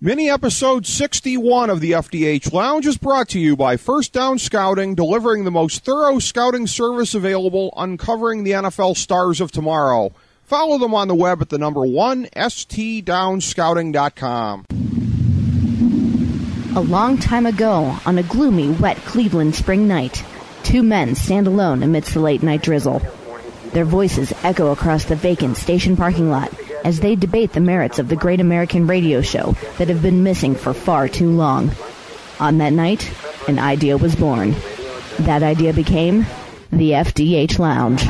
Mini episode 61 of the FDH Lounge is brought to you by First Down Scouting, delivering the most thorough scouting service available, uncovering the NFL stars of tomorrow. Follow them on the web at the number 1, stdownscouting.com. A long time ago, on a gloomy, wet Cleveland spring night, two men stand alone amidst the late-night drizzle. Their voices echo across the vacant station parking lot as they debate the merits of the great American radio show that have been missing for far too long. On that night, an idea was born. That idea became the FDH Lounge.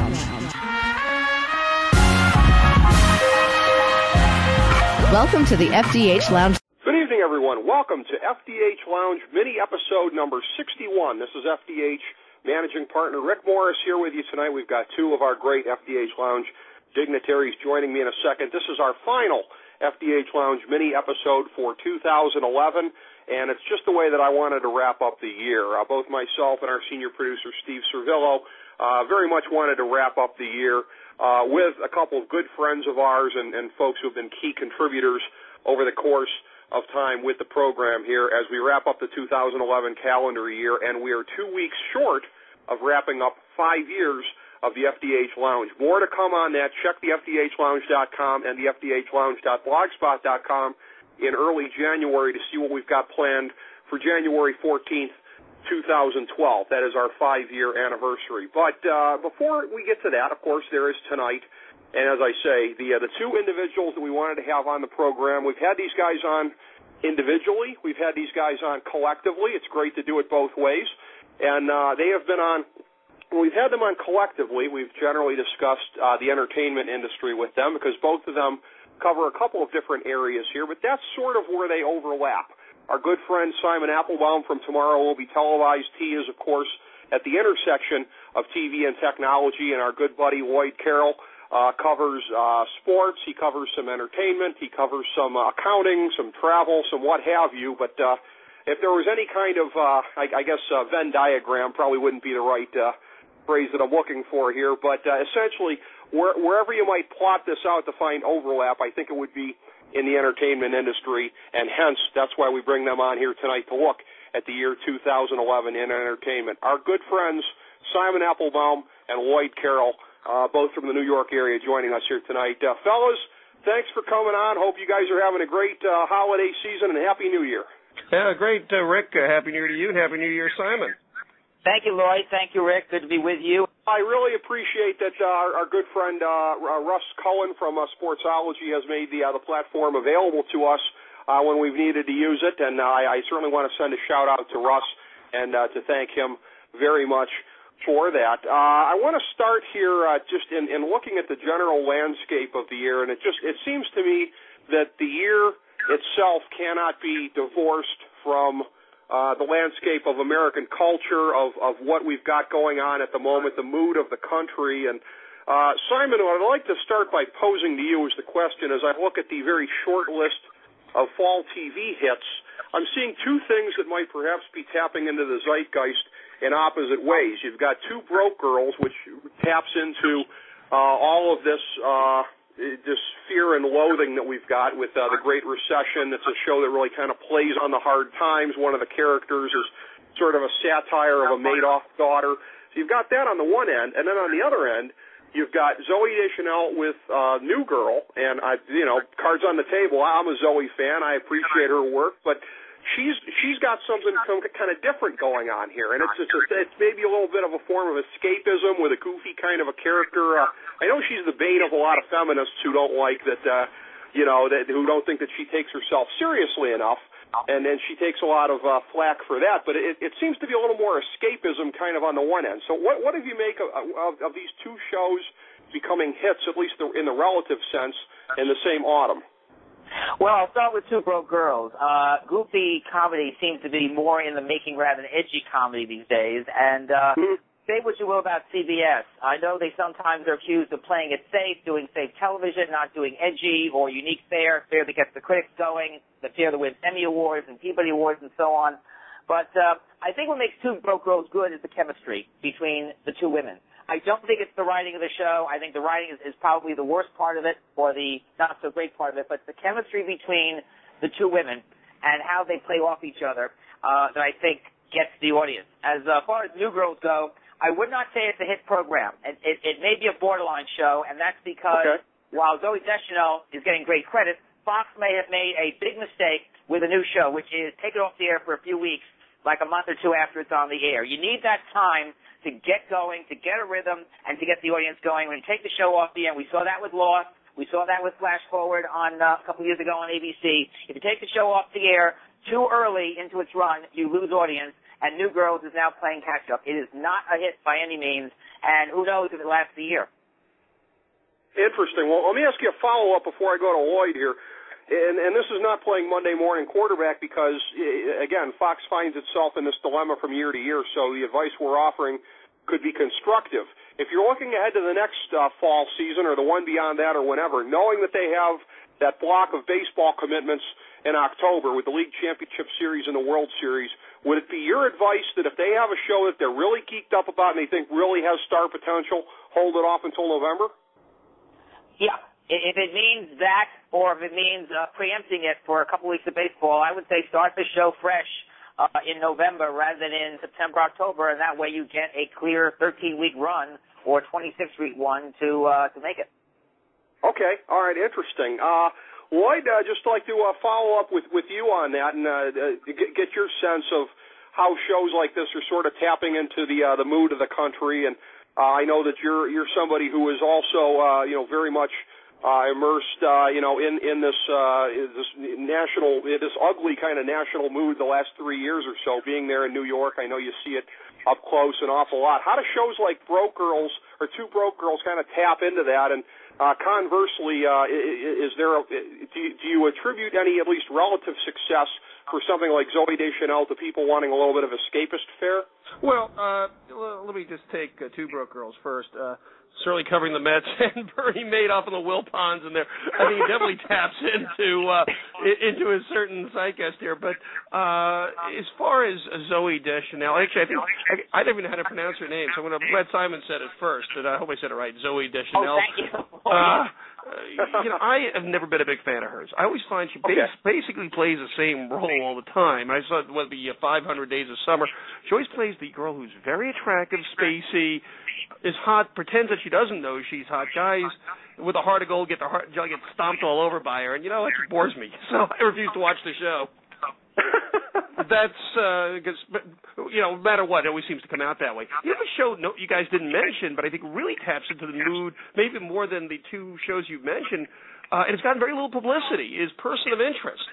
Welcome to the FDH Lounge. Good evening, everyone. Welcome to FDH Lounge mini episode number 61. This is FDH Managing Partner Rick Morris here with you tonight. We've got two of our great FDH Lounge dignitaries joining me in a second. This is our final FDH Lounge mini episode for 2011, and it's just the way that I wanted to wrap up the year. Both myself and our senior producer, Steve Servillo, very much wanted to wrap up the year with a couple of good friends of ours and folks who have been key contributors over the course of time with the program here as we wrap up the 2011 calendar year, and we are 2 weeks short of wrapping up 5 years of the FDH Lounge. More to come on that. Check the FDHLounge.com and the FDHLounge.blogspot.com in early January to see what we've got planned for January 14th, 2012. That is our 5-year anniversary. But before we get to that, of course, there is tonight. And as I say, the two individuals that we wanted to have on the program, we've had these guys on individually. We've had these guys on collectively. It's great to do it both ways. And they have been on. When we've had them on collectively, we've generally discussed the entertainment industry with them because both of them cover a couple of different areas here, but that's sort of where they overlap. Our good friend Simon Applebaum from Tomorrow Will Be Televised. He is, of course, at the intersection of TV and technology, and our good buddy Lloyd Carroll covers sports. He covers some entertainment. He covers some accounting, some travel, some what have you, but if there was any kind of, I guess, Venn diagram probably wouldn't be the right phrase that I'm looking for here, but essentially, wherever you might plot this out to find overlap, I think it would be in the entertainment industry, and hence, that's why we bring them on here tonight to look at the year 2011 in entertainment. Our good friends, Simon Applebaum and Lloyd Carroll, both from the New York area, joining us here tonight. Fellas, thanks for coming on. Hope you guys are having a great holiday season, and Happy New Year. Yeah, great, Rick. Happy New Year to you, and Happy New Year, Simon. Thank you, Lloyd. Thank you, Rick. Good to be with you. I really appreciate that our good friend Russ Cullen from Sportsology has made the platform available to us when we've needed to use it, and I certainly want to send a shout-out to Russ and to thank him very much for that. I want to start here just in looking at the general landscape of the year, and it seems to me that the year itself cannot be divorced from the landscape of American culture, of what we've got going on at the moment, the mood of the country. And Simon, what I'd like to start by posing to you is the question, as I look at the very short list of fall TV hits, I'm seeing two things that might perhaps be tapping into the zeitgeist in opposite ways. You've got Two Broke Girls, which taps into all of this fear and loathing that we've got with the Great Recession. It's a show that really kind of plays on the hard times. One of the characters is sort of a satire of a Madoff daughter. So you've got that on the one end, and then on the other end, you've got Zooey Deschanel with New Girl, and cards on the table. I'm a Zooey fan. I appreciate her work, but she's got something kind of different going on here, and it's maybe a little bit of a form of escapism with a goofy kind of a character. I know she's the bane of a lot of feminists who don't like that, who don't think that she takes herself seriously enough, and then she takes a lot of flack for that. But it seems to be a little more escapism kind of on the one end. So what do you make of these two shows becoming hits, at least in the relative sense, in the same autumn? Well, I'll start with Two Broke Girls. Goofy comedy seems to be more in the making rather than edgy comedy these days. And say what you will about CBS. I know they sometimes are accused of playing it safe, doing safe television, not doing edgy or unique fare that gets the critics going, the fare that wins Emmy Awards and Peabody Awards and so on. But I think what makes Two Broke Girls good is the chemistry between the two women. I don't think it's the writing of the show. I think the writing is probably the worst part of it, or the not-so-great part of it, but the chemistry between the two women and how they play off each other that I think gets the audience. As far as New Girls go, I would not say it's a hit program. It may be a borderline show, and that's because while Zoe Deschanel is getting great credit, Fox may have made a big mistake with a new show, which is take it off the air for a few weeks, like a month or two after it's on the air. You need that time to get going, to get a rhythm, and to get the audience going. When you take the show off the air, we saw that with Lost. We saw that with Flash Forward on a couple of years ago on ABC. If you take the show off the air too early into its run, you lose audience, and New Girls is now playing catch-up. It is not a hit by any means, and who knows if it lasts a year. Interesting. Well, let me ask you a follow-up before I go to Lloyd here. And this is not playing Monday morning quarterback because, again, Fox finds itself in this dilemma from year to year, so the advice we're offering could be constructive. If you're looking ahead to the next fall season or the one beyond that or whenever, knowing that they have that block of baseball commitments in October with the League Championship Series and the World Series, would it be your advice that if they have a show that they're really geeked up about and they think really has star potential, hold it off until November? Yeah. If it means that or if it means preempting it for a couple weeks of baseball, I would say start the show fresh in November rather than in September, October, and that way you get a clear 13-week run or 26-week one to make it. Okay. All right. Interesting. Lloyd, I'd just like to follow up with you on that and get your sense of how shows like this are sort of tapping into the mood of the country. And I know that you're somebody who is also very much immersed in this national, this ugly kind of national mood the last 3 years or so. Being there in New York, I know you see it up close an awful lot. How do shows like Broke Girls or Two Broke Girls kind of tap into that? And conversely, do you attribute any at least relative success for something like Zoe Deschanel to people wanting a little bit of escapist fare? Well, let me just take Two Broke Girls first. Certainly covering the Mets and Bernie Madoff and the Wilpons in there. I think it definitely taps into a certain zeitgeist here. But as far as Zoe Deschanel, actually, I don't even know how to pronounce her name, so I'm going to let Simon said it first, and I hope I said it right, Zoe Deschanel. Oh, thank you. I have never been a big fan of hers. I always find she basically plays the same role all the time. I saw the 500 Days of Summer. She always plays the girl who's very attractive, spacey, is hot, pretends that she doesn't know she's hot. Guys with a heart of gold get stomped all over by her, and it bores me. So I refuse to watch the show. That's because no matter what, it always seems to come out that way. The other show you guys didn't mention, but I think really taps into the mood, maybe more than the two shows you've mentioned, and it's gotten very little publicity, is Person of Interest.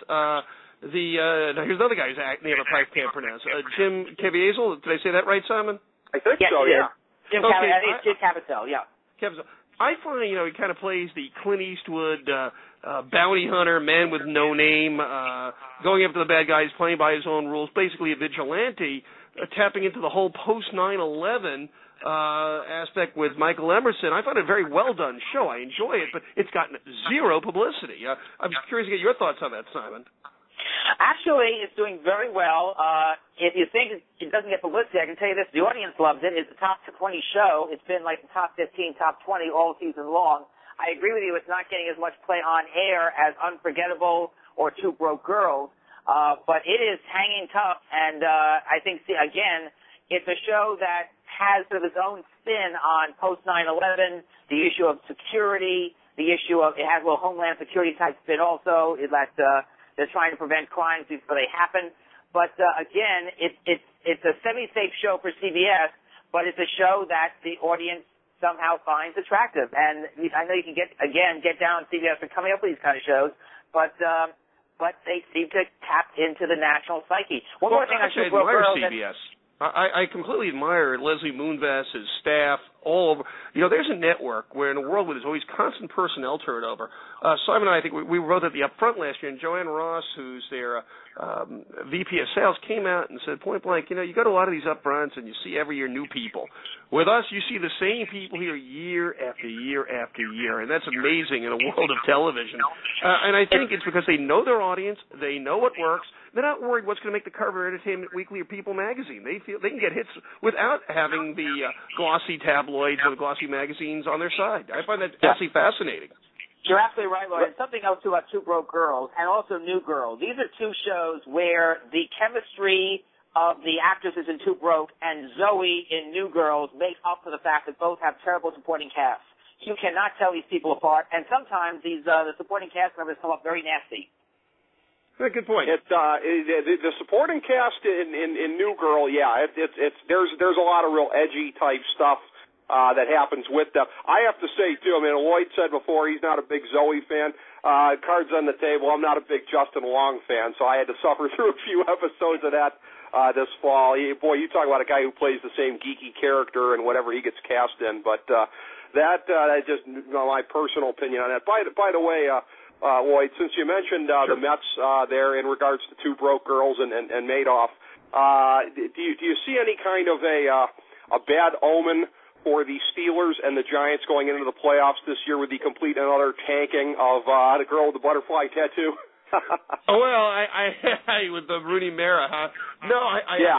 Here's another guy whose name I can't pronounce. Jim Caviezel. Did I say that right, Simon? I think so, yeah. Jim Caviezel, yeah. Caviezel. I find, he kind of plays the Clint Eastwood bounty hunter, man with no name, going after the bad guys, playing by his own rules, basically a vigilante, tapping into the whole post-9/11 aspect with Michael Emerson. I found it a very well-done show. I enjoy it, but it's gotten zero publicity. I'm curious to get your thoughts on that, Simon. Actually, it's doing very well. If you think it doesn't get publicity, I can tell you this. The audience loves it. It's a top 20 show. It's been like the top 15, top 20 all season long. I agree with you. It's not getting as much play on air as Unforgettable or Two Broke Girls, but it is hanging tough. And I think, again, it's a show that has sort of its own spin on post-9/11, the issue of security, the issue of it has a little Homeland Security type spin also. They're trying to prevent crimes before they happen. But again, it's a semi-safe show for CBS, but it's a show that the audience somehow finds attractive. And I know you can get down on CBS for coming up with these kind of shows, but they seem to tap into the national psyche. One more thing I should admire CBS. I completely admire Leslie Moonves, his staff, all over. There's a network where in a world where there's always constant personnel turnover. Simon and I think we wrote at the Upfront last year, and Joanne Ross, who's their VP of Sales, came out and said point blank, you go to a lot of these Upfronts and you see every year new people. With us, you see the same people here year after year after year, and that's amazing in a world of television. And I think it's because they know their audience, they know what works. They're not worried what's going to make the cover of Entertainment Weekly or People magazine. They feel they can get hits without having the glossy tabloids or the glossy magazines on their side. I find that absolutely fascinating. You're absolutely right, Lloyd. And something else, too, about Two Broke Girls and also New Girl. These are two shows where the chemistry of the actresses in Two Broke and Zoe in New Girls make up for the fact that both have terrible supporting casts. You cannot tell these people apart, and sometimes the supporting cast members come up very nasty. Good point. The supporting cast in New Girl, yeah, there's a lot of real edgy type stuff that happens with them. I have to say too, I mean, Lloyd said before he's not a big Zoe fan. Cards on the table, I'm not a big Justin Long fan, so I had to suffer through a few episodes of that this fall. Boy, you talk about a guy who plays the same geeky character and whatever he gets cast in, but that's just my personal opinion on that. By the way, Lloyd, since you mentioned the Mets there in regards to Two Broke Girls and Madoff, do you see any kind of a bad omen for the Steelers and the Giants going into the playoffs this year with the complete and utter tanking of the girl with the butterfly tattoo? Well, I with the Rooney Mara, huh? No, yeah.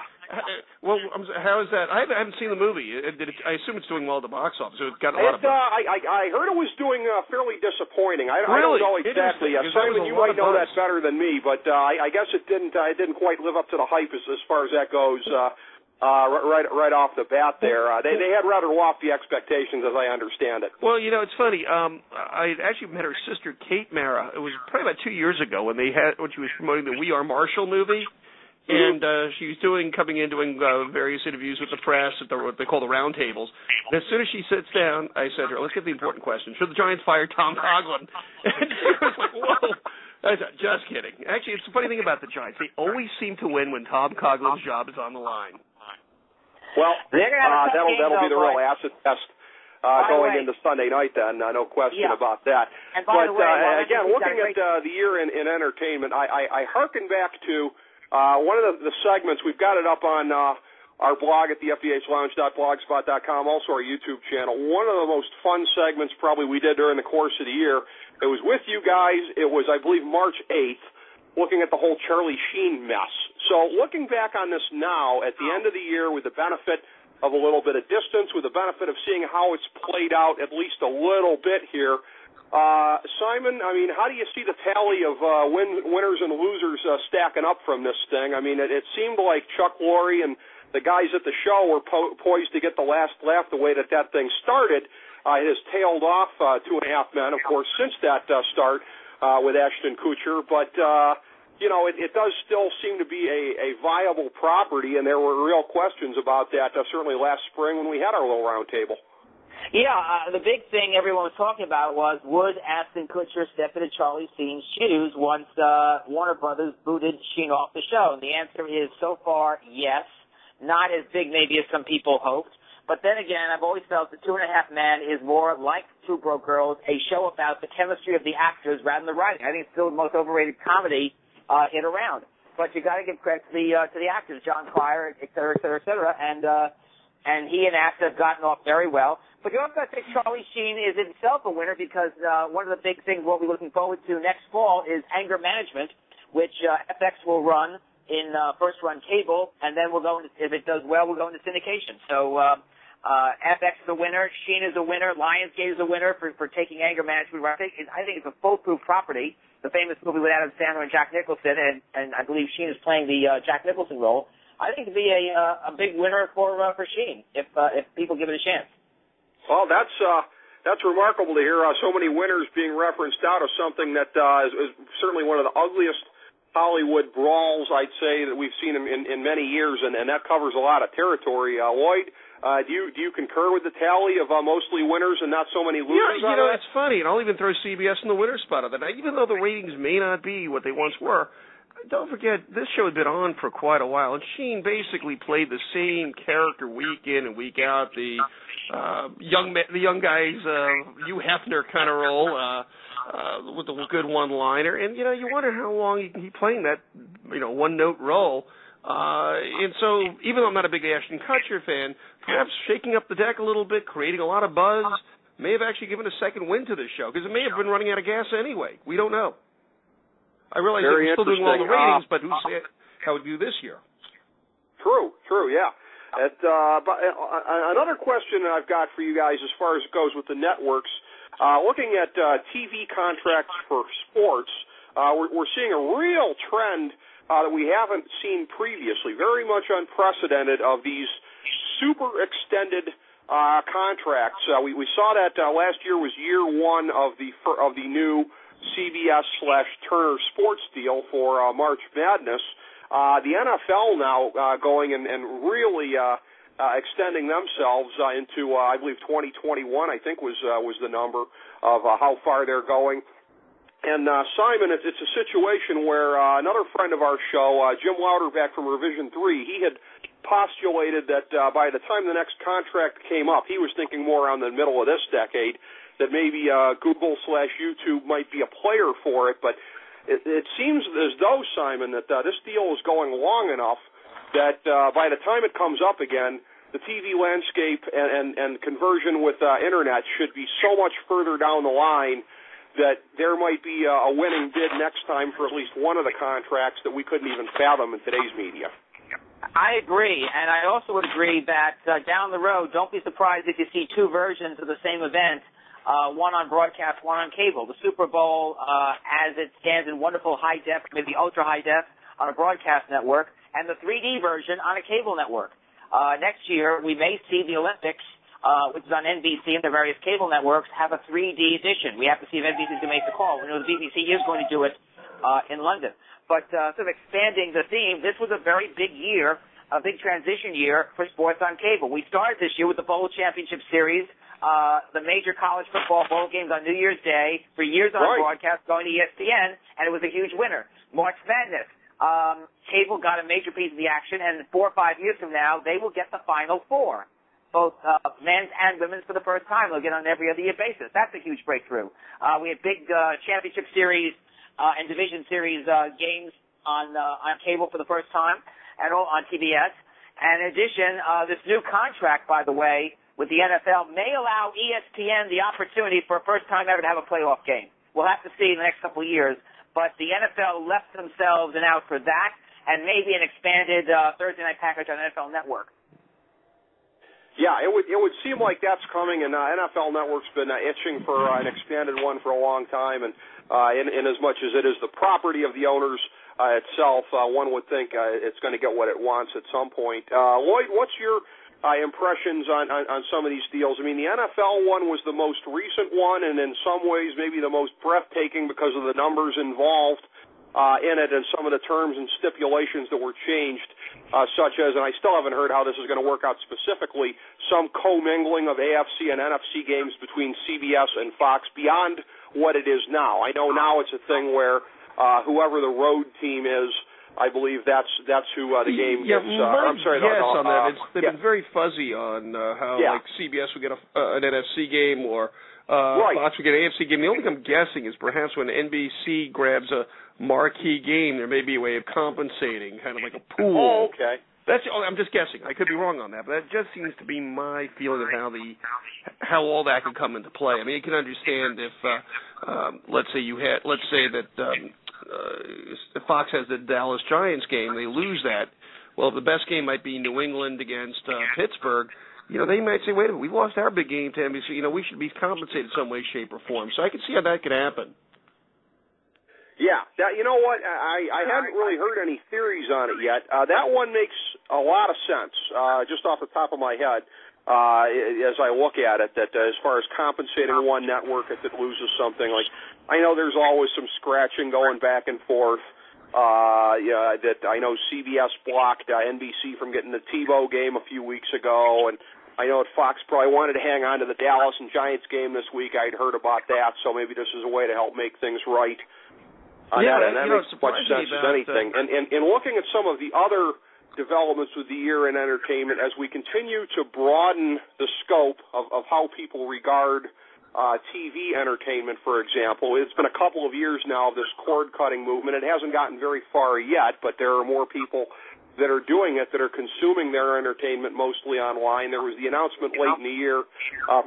Well, how is that? I haven't seen the movie. I assume it's doing well at the box office. So it's got a lot of. I heard it was doing fairly disappointing. I really? don't know exactly. Simon, you might know that better than me, but I guess it didn't quite live up to the hype as far as that goes. Right off the bat there. They had rather lofty expectations, as I understand it. Well, it's funny. I actually met her sister, Kate Mara. It was probably about 2 years ago when she was promoting the We Are Marshall movie. And she was coming in doing various interviews with the press at what they call the round tables. And as soon as she sits down, I said to her, let's get the important question. Should the Giants fire Tom Coughlin? And she was like, whoa. I said, just kidding. Actually, it's the funny thing about the Giants. They always seem to win when Tom Coughlin's job is on the line. Well, that'll be the real acid test going into Sunday night then, no question about that. And by the way, again, looking at the year in entertainment, I hearken back to one of the segments. We've got it up on our blog at the FDHLounge.blogspot.com, also our YouTube channel. One of the most fun segments probably we did during the course of the year. It was with you guys. It was, I believe, March 8th, looking at the whole Charlie Sheen mess. So looking back on this now, at the end of the year, with the benefit of a little bit of distance, with the benefit of seeing how it's played out at least a little bit here, Simon, I mean, how do you see the tally of winners and losers stacking up from this thing? I mean, it seemed like Chuck Lorre and the guys at the show were poised to get the last laugh the way that thing started. It has tailed off 2.5 Men, of course, since that start with Ashton Kutcher, but it does still seem to be a viable property, and there were real questions about that certainly last spring when we had our little round table. Yeah, the big thing everyone was talking about was, would Ashton Kutcher step into Charlie Sheen's shoes once Warner Brothers booted Sheen off the show? And the answer is, so far, yes. Not as big maybe as some people hoped. But then again, I've always felt that 2.5 Men is more like Two Broke Girls, a show about the chemistry of the actors rather than the writing. I think it's still the most overrated comedy hit around. But you got to give credit to the actors, John Cryer, et cetera, et cetera, et cetera. And he and Ashton have gotten off very well. But you also got to say Charlie Sheen is himself a winner because one of the big things we'll be looking forward to next fall is Anger Management, which FX will run in first-run cable, and then we'll go into, if it does well, we'll go into syndication. So FX is a winner, Sheen is a winner, Lionsgate is a winner for taking Anger Management. I think it's a foolproof property, the famous movie with Adam Sandler and Jack Nicholson, and I believe Sheen is playing the Jack Nicholson role. I think it'd be a big winner for Sheen if people give it a chance. Well, that's remarkable to hear so many winners being referenced out of something that is certainly one of the ugliest Hollywood brawls, I'd say, that we've seen in many years, and that covers a lot of territory. Lloyd, do you concur with the tally of mostly winners and not so many losers? Yeah, it's funny, and I'll even throw CBS in the winner spot of it. Now, even though the ratings may not be what they once were, don't forget, this show had been on for quite a while, and Sheen basically played the same character week in and week out, the young guy's Hugh Hefner kind of role, with a good one-liner, and you wonder how long he can keep playing that one-note role. And so, even though I'm not a big Ashton Kutcher fan, perhaps shaking up the deck a little bit, creating a lot of buzz, may have actually given a second wind to this show, because it may have been running out of gas anyway. We don't know. I realize that we're still doing well in the ratings, but who's how it do this year? True, yeah. But another question I've got for you guys as far as it goes with the networks, Looking at TV contracts for sports, we're seeing a real trend that we haven't seen previously, very much unprecedented, of these super extended contracts. We saw that last year was year one of the new CBS/Turner Sports deal for March Madness. The NFL now going and really extending themselves into, I believe, 2021, I think was the number of how far they're going. And Simon, it's a situation where another friend of our show, Jim Louderback from Revision 3, he had postulated that by the time the next contract came up, he was thinking more around the middle of this decade, that maybe Google/YouTube might be a player for it. But it seems as though, Simon, that this deal is going long enough that by the time it comes up again, the TV landscape and conversion with Internet should be so much further down the line that there might be a winning bid next time for at least one of the contracts that we couldn't even fathom in today's media. I agree, and I also would agree that down the road, don't be surprised if you see two versions of the same event, one on broadcast, one on cable. The Super Bowl, as it stands in wonderful high def, maybe ultra high def, on a broadcast network, and the 3D version on a cable network. Next year, we may see the Olympics, which is on NBC and the various cable networks, have a 3D edition. We have to see if NBC is going to make the call. We know the BBC is going to do it in London. But sort of expanding the theme, this was a very big year, a big transition year for sports on cable. We started this year with the Bowl Championship Series, the major college football bowl games on New Year's Day, for years on broadcast, going to ESPN, and it was a huge winner. March Madness. Cable got a major piece of the action, and 4 or 5 years from now, they will get the Final Four, both men's and women's, for the first time. They'll get on an every other year basis. That's a huge breakthrough. We had big championship series and division series games on cable for the first time, and all on TBS. And in addition, this new contract, by the way, with the NFL may allow ESPN the opportunity for a first time ever to have a playoff game. We'll have to see in the next couple of years. But the NFL left themselves an out for that, and maybe an expanded Thursday night package on NFL Network. Yeah, it would seem like that's coming, and NFL Network's been itching for an expanded one for a long time, and in as much as it is the property of the owners itself, one would think it's going to get what it wants at some point. Lloyd, what's your impressions on some of these deals? I mean, the NFL one was the most recent one, and in some ways maybe the most breathtaking because of the numbers involved in it and some of the terms and stipulations that were changed, such as, and I still haven't heard how this is going to work out specifically, some commingling of AFC and NFC games between CBS and Fox beyond what it is now. I know now it's a thing where whoever the road team is, I believe that's who the game gets. I'm sorry, on that. They've been very fuzzy on how like CBS would get an NFC game or Fox would get an AFC game. The only thing I'm guessing is perhaps when NBC grabs a marquee game, there may be a way of compensating, kind of like a pool. Oh, okay. I'm just guessing. I could be wrong on that, but that just seems to be my feeling of how all that could come into play. I mean, you can understand if let's say that Fox has the Dallas Giants game, they lose that. Well, if the best game might be New England against Pittsburgh, they might say, wait a minute, we lost our big game to NBC. We should be compensated some way, shape, or form. So I can see how that could happen. Yeah, you know what? I haven't really heard any theories on it yet. That one makes a lot of sense, just off the top of my head, as I look at it, that as far as compensating one network if it loses something. Like, I know there's always some scratching going back and forth. That I know CBS blocked NBC from getting the Tebow game a few weeks ago, and I know that Fox probably wanted to hang on to the Dallas and Giants game this week. I'd heard about that, so maybe this is a way to help make things right. That makes as much sense as anything. And in looking at some of the other developments with the year in entertainment, as we continue to broaden the scope of how people regard TV entertainment, for example, it's been a couple of years now of this cord-cutting movement. It hasn't gotten very far yet, but there are more people that are doing it, that are consuming their entertainment mostly online. There was the announcement late in the year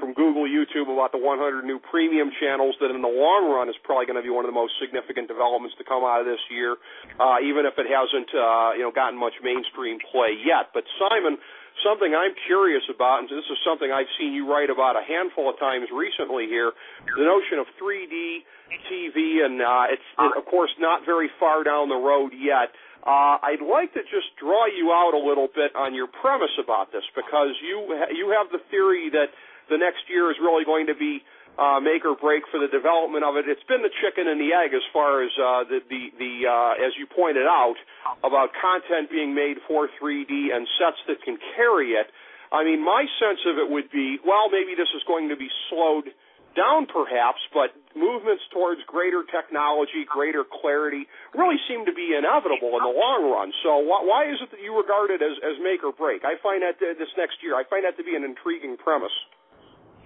from Google, YouTube about the 100 new premium channels that in the long run is probably going to be one of the most significant developments to come out of this year, even if it hasn't gotten much mainstream play yet. But Simon, something I'm curious about, and this is something I've seen you write about a handful of times recently here, the notion of 3D TV, and it's, of course, not very far down the road yet. I'd like to just draw you out a little bit on your premise about this, because you have the theory that the next year is really going to be make or break for the development of it. It's been the chicken and the egg as far as as you pointed out, about content being made for 3D and sets that can carry it. I mean, my sense of it would be, well, maybe this is going to be slowed down perhaps, but movements towards greater technology, greater clarity really seem to be inevitable in the long run. So why is it that you regard it as make or break? I find that this next year, I find that to be an intriguing premise.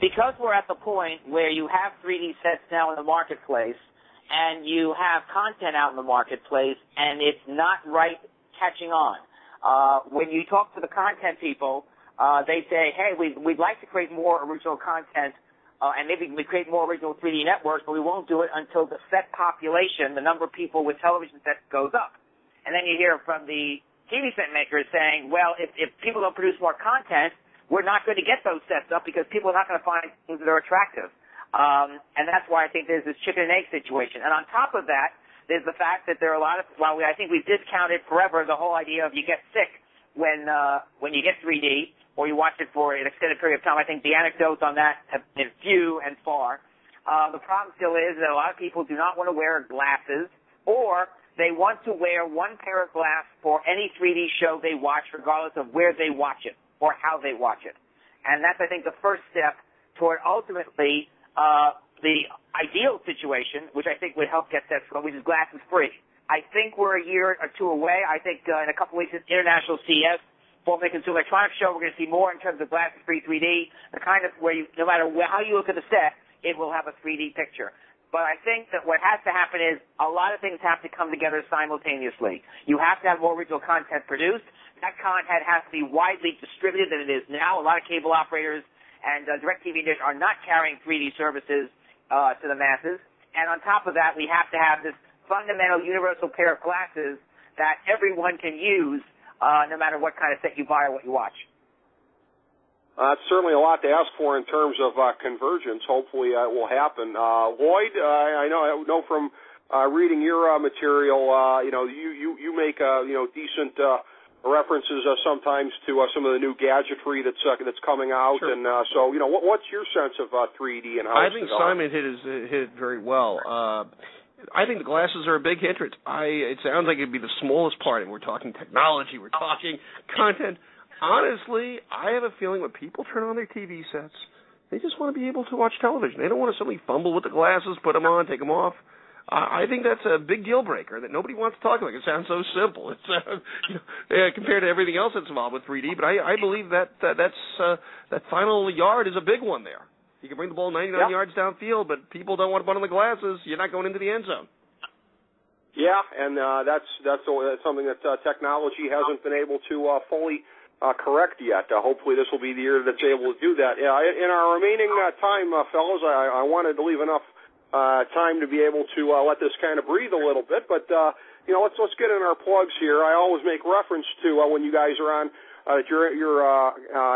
Because we're at the point where you have 3D sets now in the marketplace and you have content out in the marketplace and it's not right catching on. When you talk to the content people, they say, hey, we'd like to create more original content and maybe we create more original 3D networks, but we won't do it until the set population, the number of people with television sets, goes up. And then you hear from the TV set makers saying, well, if people don't produce more content, we're not going to get those sets up because people are not going to find things that are attractive. And that's why I think there's this chicken and egg situation. And on top of that, there's the fact that there are a lot of, I think we've discounted forever the whole idea of you get sick when you get 3D or you watch it for an extended period of time. I think the anecdotes on that have been few and far. The problem still is that a lot of people do not want to wear glasses, or they want to wear one pair of glasses for any 3D show they watch, regardless of where they watch it or how they watch it. And that's, I think, the first step toward ultimately the ideal situation, which I think would help get that from, which is glasses free. I think we're a year or two away. I think in a couple weeks at International CES, Formerly Consumer Electronics Show, we're going to see more in terms of glasses-free 3D, the kind of where you, no matter how you look at the set, it will have a 3D picture. But I think that what has to happen is a lot of things have to come together simultaneously. You have to have more original content produced. That content has to be widely distributed than it is now. A lot of cable operators and DirecTV and Dish are not carrying 3D services to the masses. And on top of that, we have to have this fundamental universal pair of glasses that everyone can use no matter what kind of set you buy or what you watch. It's certainly a lot to ask for in terms of convergence. Hopefully it will happen. Lloyd, I know from reading your material, you make decent references sometimes to some of the new gadgetry that's coming out. Sure. And so what's your sense of 3D and how it's developed? Simon hit it very well. I think the glasses are a big hindrance. It sounds like it'd be the smallest part, and we're talking technology, we're talking content. Honestly, I have a feeling when people turn on their TV sets, they just want to be able to watch television. They don't want to suddenly fumble with the glasses, put them on, take them off. I think that's a big deal breaker that nobody wants to talk about. It sounds so simple. It's compared to everything else that's involved with 3D, but I believe that final yard is a big one there. You can bring the ball 99 yards downfield, but people don't want to put on the glasses. You're not going into the end zone. Yeah, and that's something that technology hasn't been able to fully correct yet. Hopefully this will be the year that's able to do that. In our remaining time, fellows, I wanted to leave enough time to be able to let this kind of breathe a little bit, but let's get in our plugs here. I always make reference to when you guys are on. Your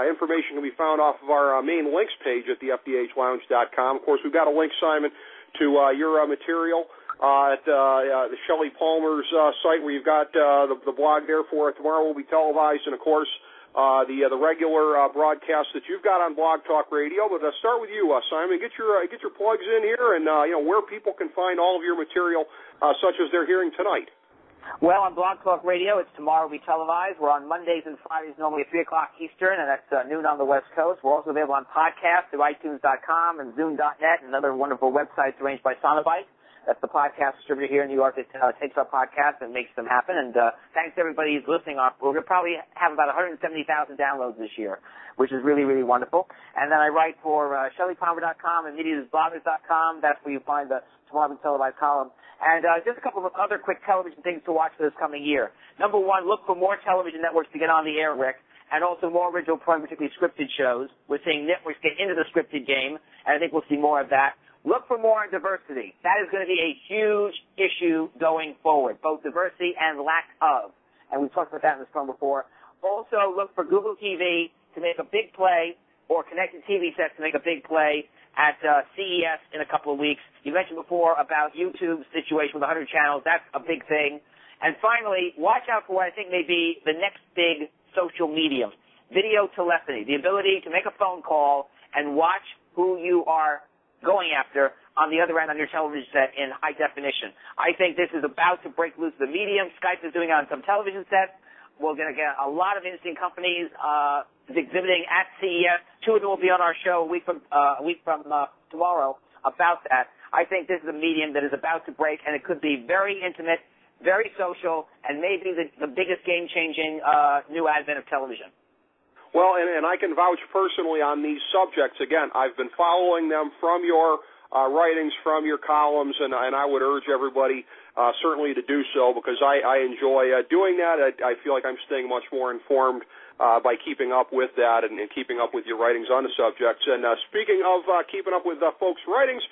information can be found off of our main links page at the FDHLounge.com. Of course, we've got a link, Simon, to your material at the Shelley Palmer's site, where you've got the blog there for it. Tomorrow will be televised, and of course the regular broadcast that you've got on Blog Talk Radio. But start with you, Simon. Get your plugs in here, and where people can find all of your material, such as they're hearing tonight. Well, on Blog Talk Radio, it's tomorrow we televised. We're on Mondays and Fridays, normally at 3 o'clock Eastern, and that's noon on the West Coast. We're also available on podcast through iTunes.com and Zoom.net and other wonderful websites arranged by Sonobyte. That's the podcast distributor here in New York that takes our podcasts and makes them happen. And thanks to everybody who's listening. We're going to probably have about 170,000 downloads this year, which is really, really wonderful. And then I write for ShelleyPalmer.com and MediaBloggers.com. That's where you find the tomorrow we televised column. And just a couple of other quick television things to watch for this coming year. Number one, look for more television networks to get on the air, Rick, and also more original programming, particularly scripted shows. We're seeing networks get into the scripted game, and I think we'll see more of that. Look for more on diversity. That is going to be a huge issue going forward, both diversity and lack of. And we've talked about that in this program before. Also, look for Google TV to make a big play, or connected TV sets to make a big play at CES in a couple of weeks. You mentioned before about YouTube's situation with 100 channels. That's a big thing. And finally, watch out for what I think may be the next big social medium, video telephony, the ability to make a phone call and watch who you are going after on the other end on your television set in high definition. I think this is about to break loose the medium. Skype is doing it on some television sets. We're going to get a lot of interesting companies exhibiting at CES. Two of them will be on our show a week from tomorrow about that. I think this is a medium that is about to break, and it could be very intimate, very social, and maybe the biggest game-changing new advent of television. Well, and I can vouch personally on these subjects. Again, I've been following them from your writings, from your columns, and I would urge everybody certainly to do so, because I enjoy doing that. I feel like I'm staying much more informed by keeping up with that and keeping up with your writings on the subjects. And speaking of keeping up with folks' writings,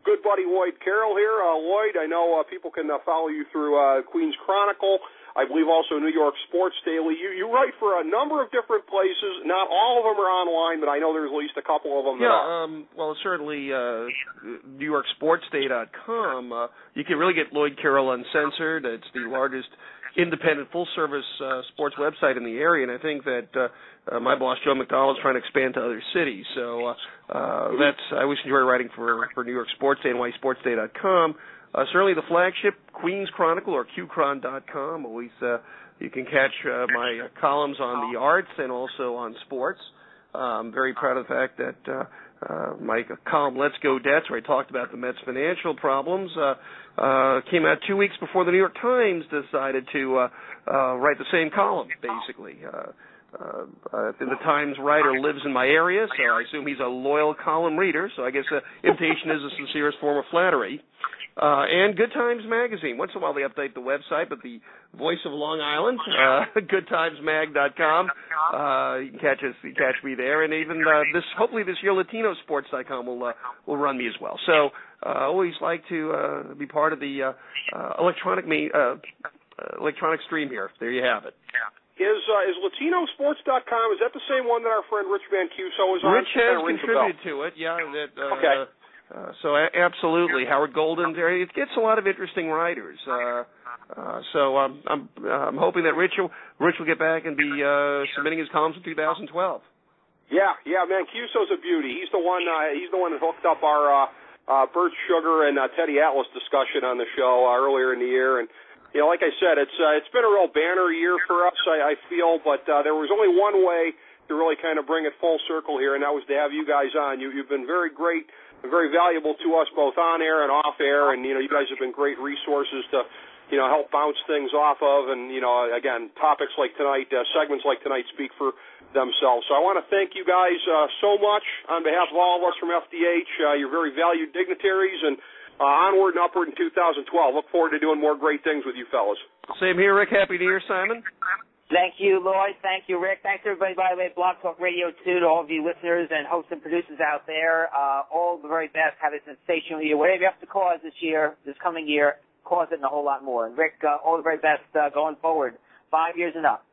good buddy Lloyd Carroll here. Lloyd, I know people can follow you through Queens Chronicle. I believe also New York Sports Daily. You write for a number of different places. Not all of them are online, but I know there's at least a couple of them that are. Well, certainly NewYorkSportsDay.com. You can really get Lloyd Carroll uncensored. It's the largest independent full-service sports website in the area, and I think that my boss, Joe McDonald, is trying to expand to other cities. So I always enjoy writing for New York Sports Day, NYSportsDay.com. Certainly the flagship, Queens Chronicle, or QChron.com. Always, you can catch my columns on the arts and also on sports. I'm very proud of the fact that my column, Let's Go Debts, where I talked about the Mets' financial problems, came out 2 weeks before the New York Times decided to write the same column, basically. The Times writer lives in my area, so I assume he's a loyal column reader, so I guess imitation is the sincerest form of flattery. And Good Times Magazine. Once in a while they update the website, but the voice of Long Island, goodtimesmag.com. You can catch me there, and even hopefully this year LatinoSports.com will run me as well. So always like to be part of the electronic stream here. There you have it. Is LatinoSports.com, is that the same one that our friend Rich Mancuso is on? Rich has contributed to it, yeah. Okay. So absolutely, Howard Golden there. It gets a lot of interesting writers. So I'm hoping that Rich will get back and be submitting his columns in 2012. Yeah, Mancuso's a beauty. He's the one that hooked up our Bert Sugar and Teddy Atlas discussion on the show earlier in the year. And you know, like I said, it's been a real banner year for us, I feel. But there was only one way to really kind of bring it full circle here, and that was to have you guys on. You've been very great. Very valuable to us both on air and off air, and you guys have been great resources to help bounce things off of, and again, topics like tonight, segments like tonight speak for themselves. So I want to thank you guys so much on behalf of all of us from FDH. You're very valued dignitaries, and onward and upward in 2012. Look forward to doing more great things with you fellas. Same here, Rick. Happy New Year, Simon. Thank you, Lloyd. Thank you, Rick. Thanks, everybody, by the way, Blog Talk Radio, too, to all of you listeners and hosts and producers out there. All the very best. Have a sensational year. Whatever you have to cause this coming year, cause it and a whole lot more. And, Rick, all the very best going forward. 5 years and up.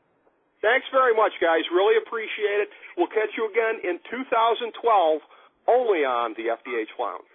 Thanks very much, guys. Really appreciate it. We'll catch you again in 2012 only on the FDH Lounge.